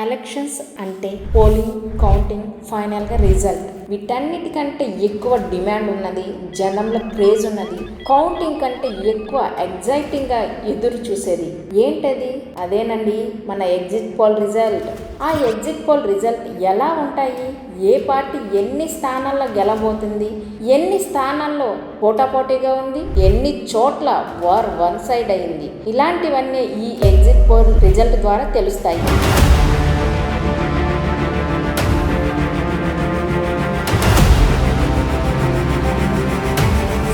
Elections అంటే polling, counting, ఫైనల్గా result. వీటన్నిటికంటే ఎక్కువ డిమాండ్ ఉన్నది, జనంలో క్రేజ్ ఉన్నది కౌంటింగ్ కంటే ఎక్కువ ఎగ్జైటింగ్గా ఎదురు చూసేది ఏంటది? అదేనండి మన ఎగ్జిట్ పోల్ రిజల్ట్. ఆ ఎగ్జిట్ పోల్ రిజల్ట్ ఎలా ఉంటాయి? ఏ పార్టీ ఎన్ని స్థానాల్లో గెలబోతుంది, ఎన్ని స్థానాల్లో పోటాపోటీగా ఉంది, ఎన్ని చోట్ల వార్ వన్ సైడ్ అయింది, ఇలాంటివన్నీ ఈ ఎగ్జిట్ పోల్ రిజల్ట్ ద్వారా తెలుస్తాయి.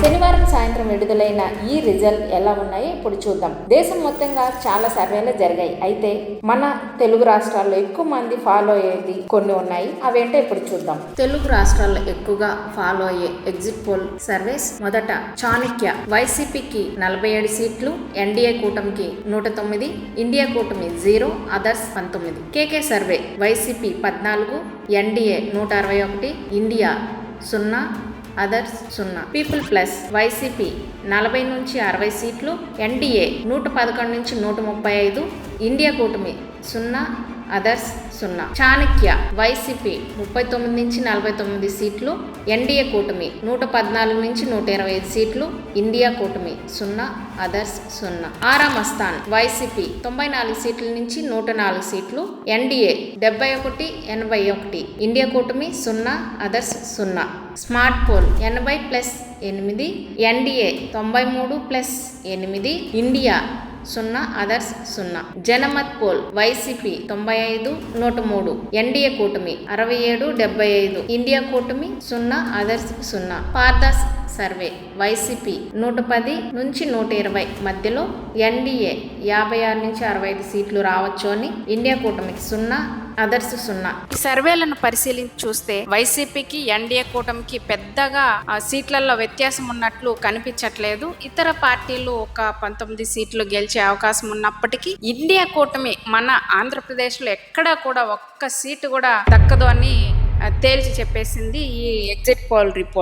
శనివారం సాయంత్రం విడుదలైన ఈ రిజల్ట్ ఎలా ఉన్నాయో ఇప్పుడు చూద్దాం. దేశం మొత్తంగా చాలా సర్వేలు జరిగాయి. అయితే మన తెలుగు రాష్ట్రాల్లో ఎక్కువ మంది ఫాలో అయ్యేది కొన్ని ఉన్నాయి. అవేంటో ఇప్పుడు చూద్దాం. తెలుగు రాష్ట్రాల్లో ఎక్కువగా ఫాలో అయ్యే ఎగ్జిట్ పోల్ సర్వేస్: మొదట చాణక్య, వైసీపీకి 47 సీట్లు, ఎన్డీఏ కూటమికి 109, ఇండియా కూటమి 0, others 19. KK survey: YCP 14, NDA 161, India 0, others 0. People plus: YCP 40 నుంచి 60 సీట్లు, ఎన్డీఏ 111 నుంచి 135, ఇండియా కూటమి 0, అదర్స్ 0. చాణక్య: వైసీపీ 39 నుంచి 49 సీట్లు, ఎన్డీఏ కూటమి 114 నుంచి 125 సీట్లు, ఇండియా కూటమి 0, అదర్స్ 0. ఆరామస్థాన్: వైసీపీ 94 సీట్ల నుంచి 104 సీట్లు, ఎన్డీఏ 71, 81, ఇండియా కూటమి 0, others 0. Smart poll: 80+8, NDA 93+8, India 0, others 0. Janmat poll: YCP 95, 103, NDA కూటమి 67, 75, ఇండియా కూటమి 0, అదర్స్ 0. పార్దాస్ సర్వే: వైసీపీ 110 నుంచి 120 మధ్యలో, ఎన్డీఏ 56 నుంచి 65 సీట్లు రావచ్చు అని, ఇండియా కూటమికి 0, అదర్స్ 0. ఈ సర్వేలను పరిశీలించి చూస్తే వైసీపీకి, ఎన్డీఏ కూటమికి పెద్దగా సీట్లలో వ్యత్యాసం ఉన్నట్లు కనిపించట్లేదు. ఇతర పార్టీలు ఒక 19 సీట్లు గెలిచే అవకాశం ఉన్నప్పటికీ ఇండియా కూటమి మన ఆంధ్రప్రదేశ్లో ఎక్కడా కూడా ఒక్క సీటు కూడా దక్కదు అని తేల్చి చెప్పేసింది ఈ ఎగ్జిట్ పోల్ రిపోర్ట్.